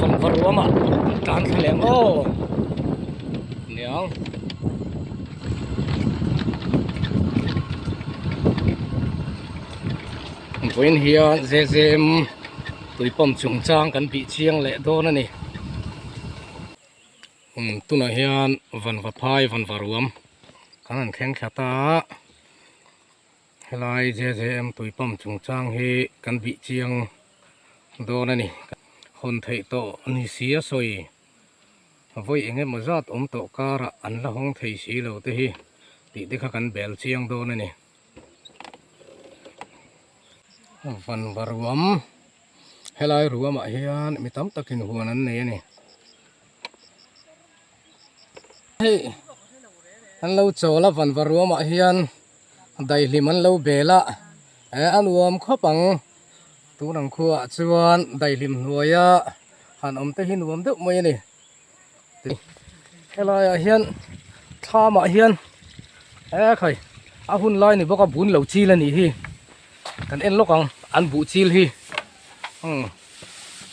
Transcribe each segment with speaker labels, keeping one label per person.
Speaker 1: phần vật lúa mà tràn khai lẻm ô néo với hiện dễ dễ tụi bom trùng trang cần bị chiang lệ đô nữa nè tu nói hiện vần vật phai vần vật ruộng cái này khen khá ta lại dễ dễ tụi bom trùng trang he cần bị chiang đô nữa nè hôn thấy tổ ni xía soi với anh em mà rất tổ cara anh là hong thấy xí lâu thế hi thì khá cần bèl chiang đô nữa nè phần vật ruộng helai ruộng mà hiền mi tam takin huan an nei ni hey an lo chola van var ruộng mà hiền dai lim an lo bela an uam khopang tu nang khuwa chuan dai lim hnuaia han om te hin uam deuh mai ni helai hiền tha ma hiền khai a hun lai ni boka bun lo chi la ni hi kan en lokang an bu chil hi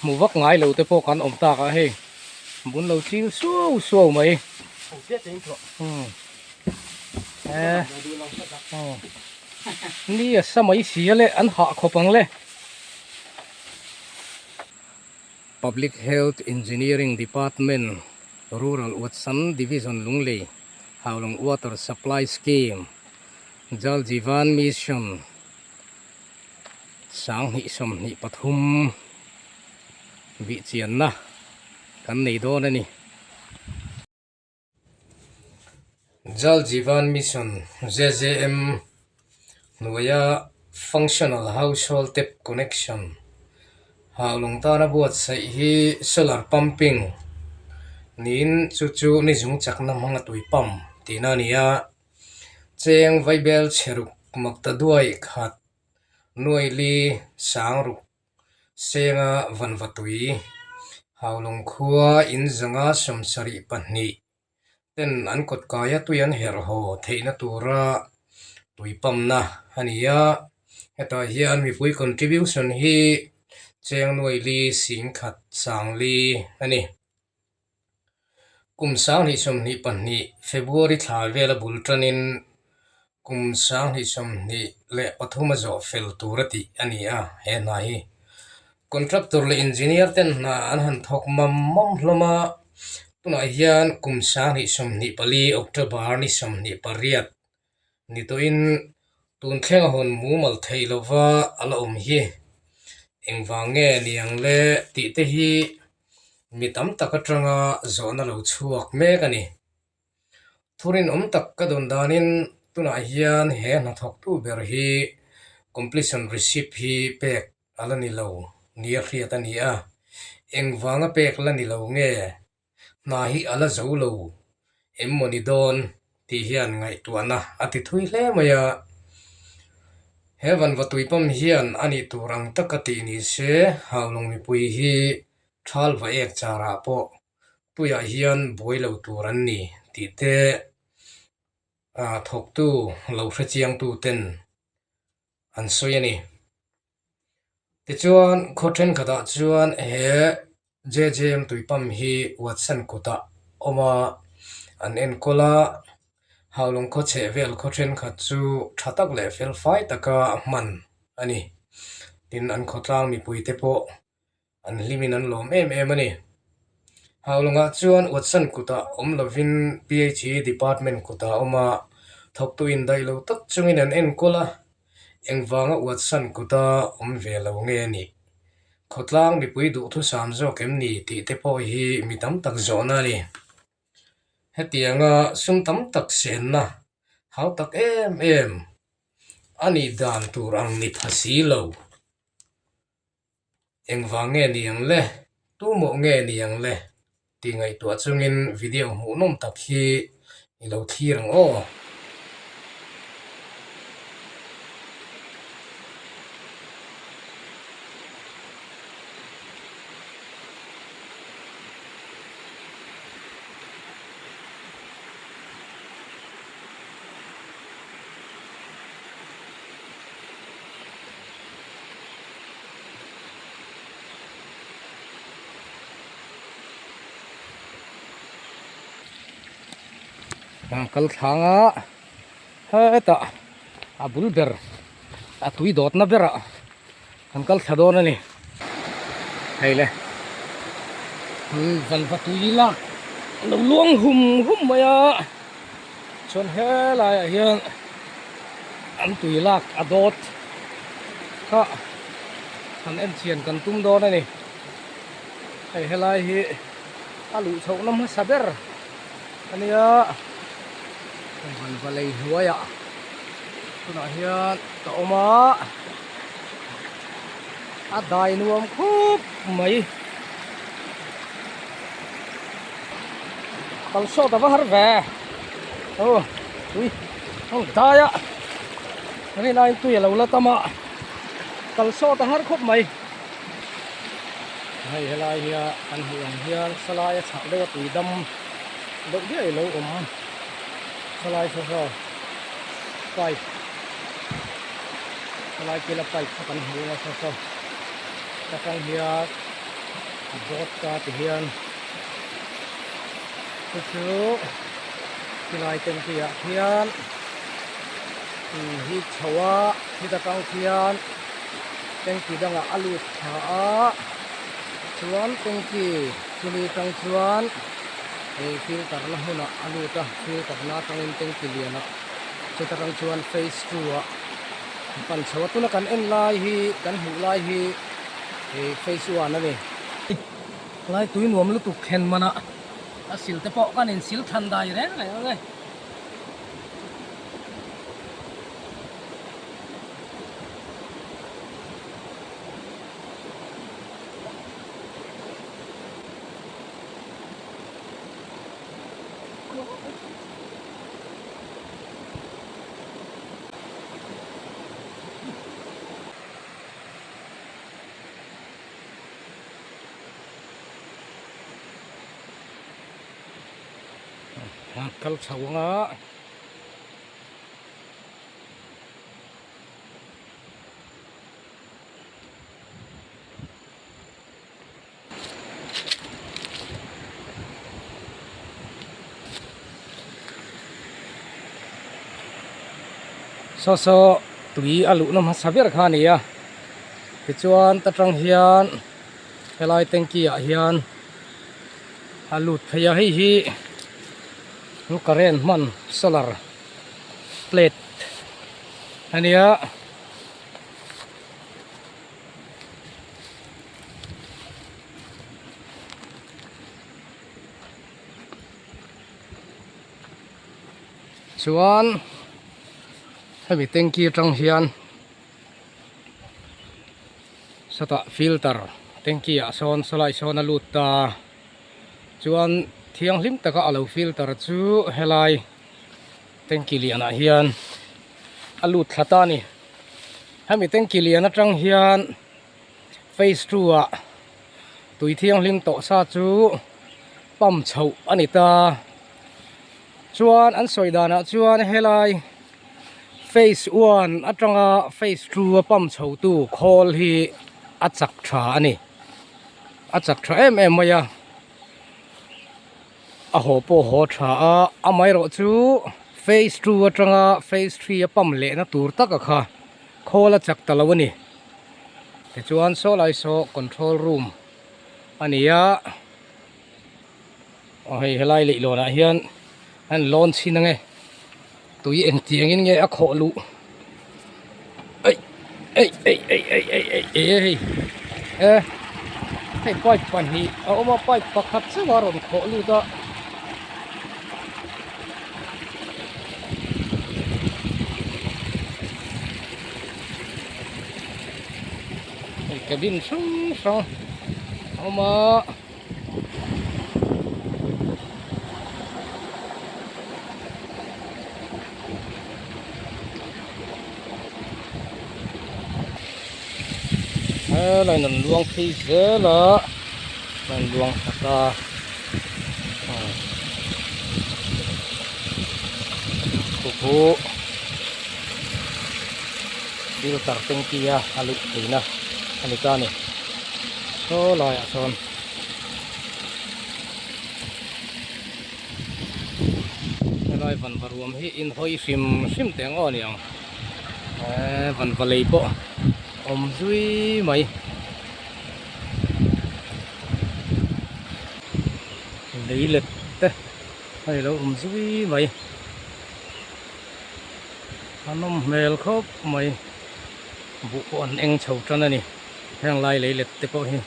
Speaker 1: mu vak ngai lo te po kan om ta ka he bun lo chil suau suau mai ni sa mai sia le an ha khopang le Public Health Engineering Department Rural Watsan Division Lunglei Howlong Water Supply Scheme Jal Jivan Mission sang hi som hi pathum vị chiến na kan nei do na ni Jal Jivan Mission JJM nuaya functional household tap connection hawlong ta na buat sai hi solar pumping nin chu chu ni jung chak na manga tui pam tina nia cheng vaibel cheruk makta duai khat nuai li sang ru senga van vatui hawlong khua in zanga somsari panni ten an kot kaya tuyan her ho theina tura tuipam na hania heta hian mi pui contribution hi cheng nuai li sing khat sang li ani kum sang ni som ni panni February thla vela bultanin kum sang ni som ni le pathuma zo fel turati ania he na hi contractor le engineer ten na an han thok mam mom hloma tuna hian kum sang ni som ni pali October ni som ni pariat ni to in tun thleng hon mu mal theilova ala hi engwange niang le ti te hi mi tam tak atanga zona lo chuak me kani thurin tak ka don danin tuna hian he na thok tu ber hi completion receipt hi pek ala ni lo nia khriat ania engwanga pek la ni lo nge na hi ala zo lo emmoni don ti hian ngai tuana ati thui hle maya heaven vatui pam hian ani turang takati ni se hawlong mi pui hi thal va ek chara po tuya hian boilo turan ni ti te thok tu lo hrechiang tu ten an soyani ti chuan khothen khata chuan he JJM tuipam hi watsan kota oma an en kola hawlong kho che vel khothen khat chu thatak le fel fai taka man ani tin an khotlang mi pui te po an limin an lom em ani hawlonga chuan watsan kuta lovin PhD department kuta oma thok tu in dai lo tak chungin an en kola engwanga watsan kuta ve lo nge ni khotlang mi pui du thu sam zo kem ni ti te po hi mi tam tak zona ni hetianga sum tam tak sen na hau tak em ani dan turang ni phasi lo engwange niang le tu mo nge niang le ti ngai tua chungin video mu nom tak hi i lo thirang o kal thanga heta abul ber atui dot na bera kan kal thadon ani heile van patui la lo luang hum maya chon he la hian an tui lak adot kha kan en chian kan tum don ani hei helai hi alu chho nam saber ania van valei huaya tuna hian ta oma adai nuam khup mai kal so ta har ve oh ui không daya ani nai tu ya lo la tama kal so ta har khup mai hay helai hia an hiang hian salai a chak le tui dam do dia lo salai so pai salai kila pai kan hiang so ta kan hian bot ka ti hian chu kilai ten kia hian hi chawa hi ta kan hian ten ki danga alu tha a chuan tengki chuli tang chuan filter na huna alu ta filter na tangin tengki liana chetarang chuan phase 2 a pan chawa tuna kan en lai hi kan hu lai hi phase 1 ani lai tui nuam lu tu khen mana asil te po kan in sil than dai reng lai oi kal chawanga so tui alu nam saber khani ya ti chuan ta tang hian helai tengki a hian alu thaya hi karen man solar plate ania chuan hemi tengki tang hian sata filter tengki a son solai son alut ta chuan thiang hlim taka alo filter chu helai tengki lian a hian alut thata ni hemi tengki lian atang hian phase 2 a tui thiang hlim to sa chu pam chho ani ta chuan an soidana chuan helai phase 1 atanga phase 2 pam chho tu khol hi achak tha ani achak tha em maya a ho po ho tha a amai ro chu phase 2 atanga phase 3 pam le na tur tak a kha khola chak talawani te chuan so lai so control room ania hei helai le lona hian an lon chin nge tui eng tiang in nge a kho lu ei hei pipe pan hi a oma pipe pakhat se waron kho lu ta cabin song oma lại nằm luang khi dễ là nằm luang ta kuku filter tengki ya alut dina alutani so lai ason lai van varuam hi in hoi sim teng o niang van valei po om zui mai lấy lịch te hay lo zui mai anom mel khop mai bu on eng chou tran ani hang lai lấy lịch te po hi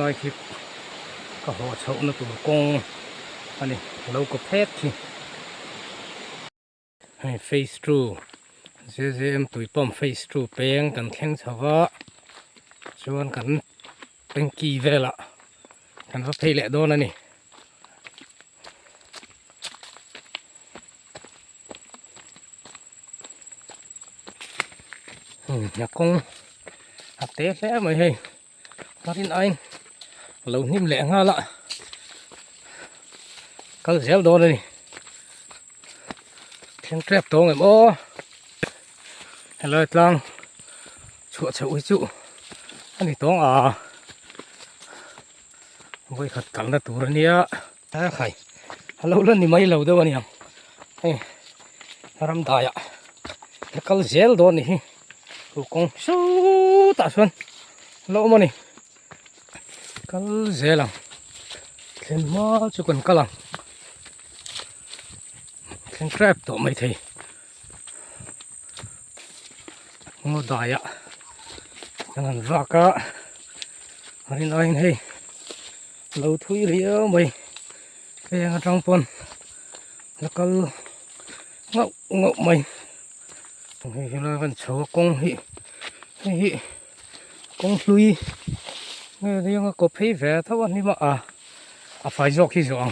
Speaker 1: lai khip ka ho chou na tu kong ani lo ko phet hi hay face true em tui pom face true peng kan thleng chawa chuan kan penki vela kan va phei le don ani nhà công hạt té sẽ mày hay phát hiện anh lâu nim lẹ nga lạ cái dẻo đó đây thiên trẹp to ngày bó lời lang chuột chậu chú anh đi tông à với khát cắn là tủ rồi nia khai lâu lên thì mấy lâu đâu anh em hey ram đài ạ cái dẻo đó này con sâu tạ xuân lâu mà này cái dễ lắm lên mò cho con cá lăng lên crab tổ mấy thầy ngô đài ạ chẳng vác cả anh anh hay lâu thui riêng mày cái ở trong pon là cái ngậu mày thì là vẫn cháu con hi con lui nghe riêng có thấy vẻ thôi nhưng mà phải dọc khi dọc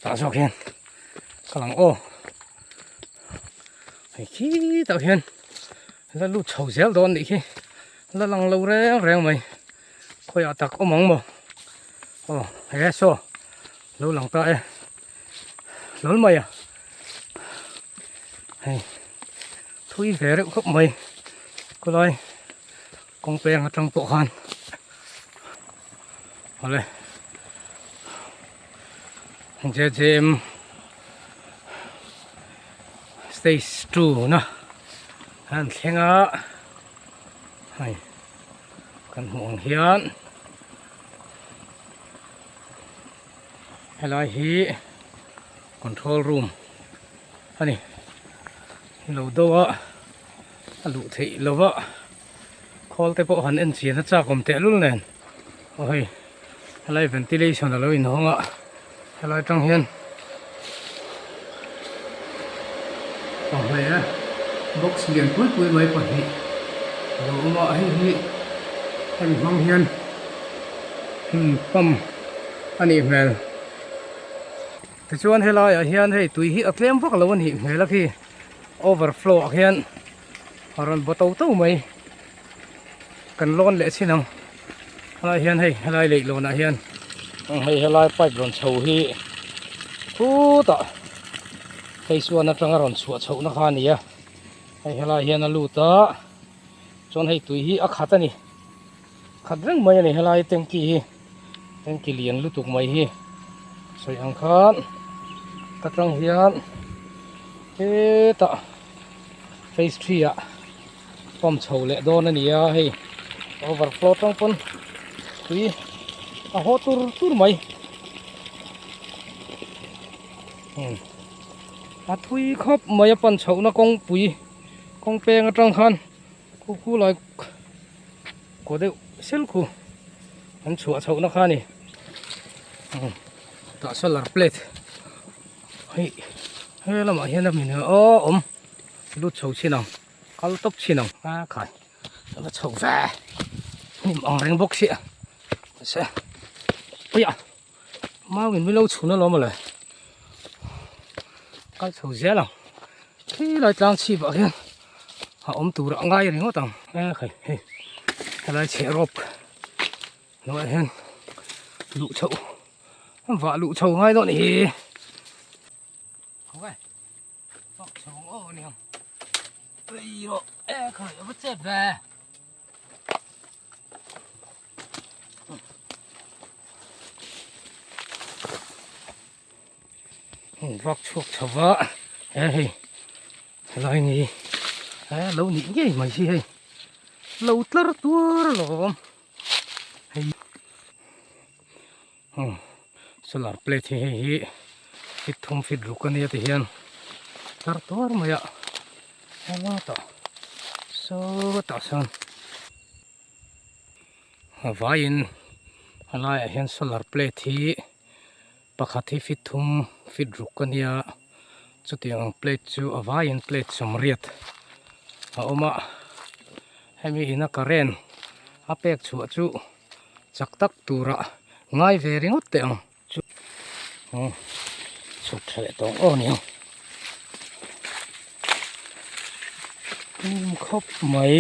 Speaker 1: tạo dọc hiền cái lăng ô phải khí tạo hiền là lút chầu dẻo đòn đi khi là lăng lâu rèn mày coi ở tắc có mỏng mà hay số lâu lăng tay lớn mày à hay thui vẻ đấy khóc mày có đây con bèn ở trong bộ hàn ở đây em stay true nè anh xem á hay cần huống hiến hay là hi control room anh này lâu đâu á lũ thị lâu á call tới bộ hắn anh chiến nó cha còn tệ luôn nè ôi hay là ventilation là lối nó ạ hay là trong hiên này box liền cuối mấy quản lý lâu mà hay mình mong hiên pump anh em về thì chuan hay là ở hiên hay tùy hi ở lem vác lâu anh em hay là khi overflow hiên rồi bắt đầu tàu mày cần lon lệ xin không hay hiên hay lệ lon à hiên hay pipe lon chầu hi cú ta cái xuân nó trăng lon chuột chầu nó khan nhỉ hay hiên nó lụt ta chọn hay tùy hi khát anh khát răng mày này hay tên kỳ liền lụt tục mày hi soi ăn khan ta trăng hiên thế ta phase 3 ạ pom chầu lệ đôn này hay overflow trong pon tùy hot tur mày thui khóc mày pon chầu nó con bèn ở trong khan khu lại có đều xel khu anh chùa chầu nó khan này tạo solar plate hay là mà hiện là mình lút chầu chi nào có tốc chi nào khải nó chầu về nhìn bằng răng bốc xịa sẽ ôi à mau mình mới lâu chủ nó mà lại cái chầu dễ lòng thế lại trang chi bảo hiền họ tủ rộng ngay rồi ngót tầng khải hay là trẻ rộp nó lại hiền lụ chậu vợ lụ chầu ngay rồi nè không phải vợ chầu ô nè ây rồi khởi nó chết về vác chuộc thở vợ hey lại nghỉ lâu nhỉ cái mày gì hey lâu tơ tua rồi hey solar plate hi fit thum fit rukania ti hian tar tor maya hello to so ta san vain halai hian solar plate hi pakhat hi fit thum fit rukania chutiang plate chu avain plate somriat a oma hemi ina karen apek chu chu chak tak tura ngai ve ringot te ang chu chu thale tong oni khop mai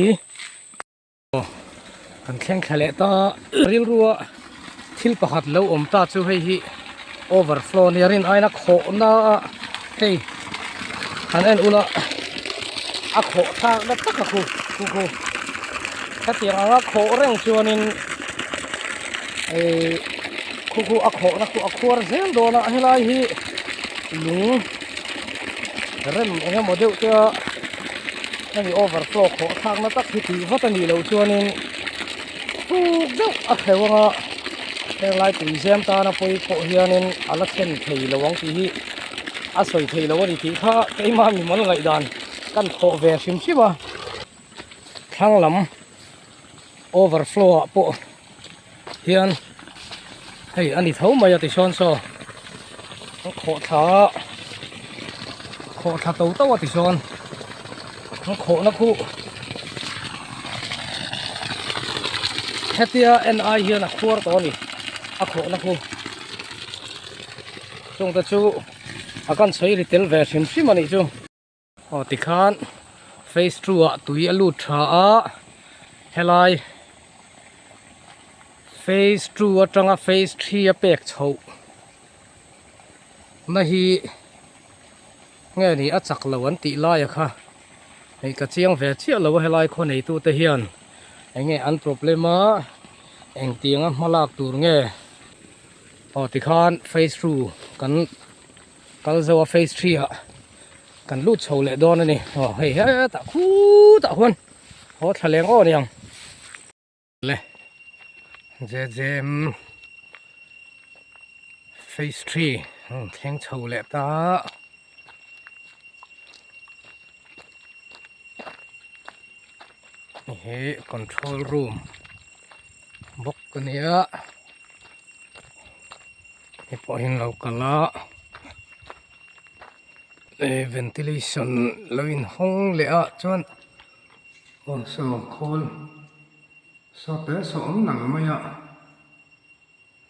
Speaker 1: kan thleng thale ta ril ruwa thil pakhat lo om ta chu hei hi overflow niarin aina kho na hei han en ula a kho tha na taka khu ta tiang anga kho reng chuanin khu a kho na khu a khwar zel do na helai hi lung rem enge modeu te ni overflow kho thak na tak thi hotani lo chuanin do a khewanga helai tui zem ta na poi pho hianin ala khen thei lawang ti hi a soi thei lawani ti kha keima mi mal ngai dan kan kho ve sim sima thanglam overflow po hian hei ani thau mai ati son so kho tha to ati son kho na khu hetia ni hian a khwar to ni a kho na khu chung ta chu akan sei ritel ve sim sim ani chu ti khan phase 2 a tui alu tha a helai phase 2 atanga phase 3 a pek chho na hi nge ni a chak lawan ti lai kha hei ka chiang ve chia lo helai kho nei tu te hian enge an problema eng tianga malak tur nge ti khan phase 2 kan kal zawa phase 3 a kan lut chho le don ani hei ta khu ta hon thaleng o niang le jem phase 3 theng chho le ta he control room bok kania he po hin lo kala ventilation loin hong le a chuan so khol so te so om nang maya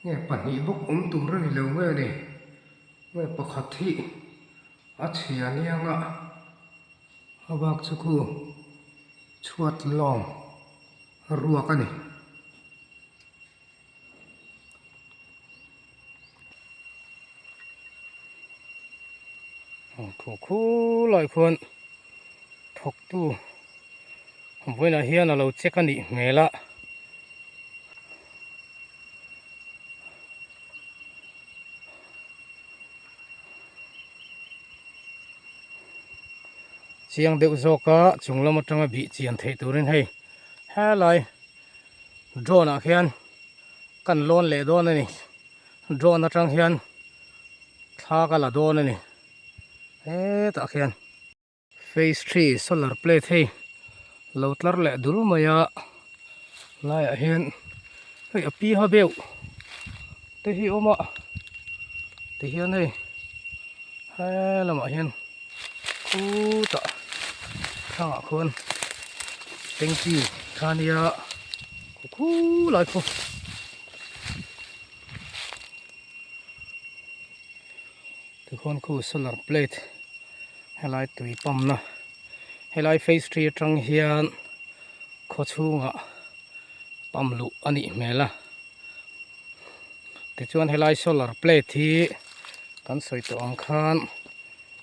Speaker 1: nge pani bok tur ni lo nge ni nge pakhat hi a chhia nianga awak chu khu chuat long ruak ani khu lai khon thok tu voina hian alo check ani mela chiang deuh zoka chunglam atanga bi chian thei turin hei helai drone a khian kan lon le don ani drone atang hian thla kala don ani ta khian phase 3 solar plate hei lo tlar le dul maya lai a hian hei api ha beu te hi oma te hian hei lama hian ta thang khon tengki khania khu lai khu tu khon khu solar plate helai tui pam na helai phase 3 atang hian kho chunga pam lu ani mela ti chuan helai solar plate hi kan soi to ang khan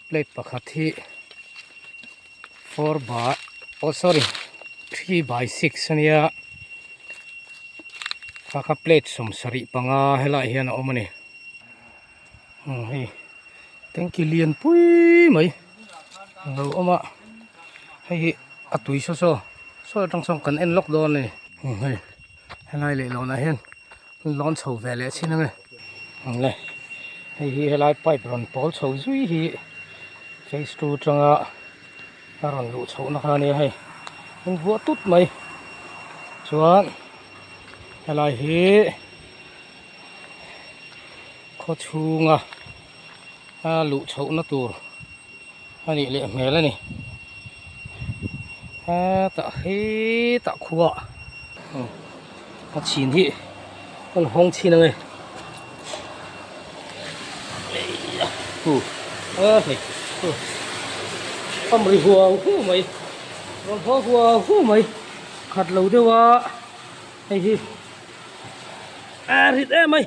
Speaker 1: plate pakhat hi 3/6 ania kha plate som sari panga helai hian omani hei te ki lian pui mai lo ama hei atui so tang song kan en lock don ni hei helai le lo na hen lon chho ve le chin nge le hei hi helai pipe ron pol chho zui hi phase 2 tanga ron lu chho na kha ni hei in vua tut mai chuan helai hi kho chunga lu chho na tur ani le mel ani ta hi ta khuwa ta chin hi con hong chin nge hei âm rì hùa hú mày con phó hùa hú mày khát lâu thế wa hay gì rịt em mày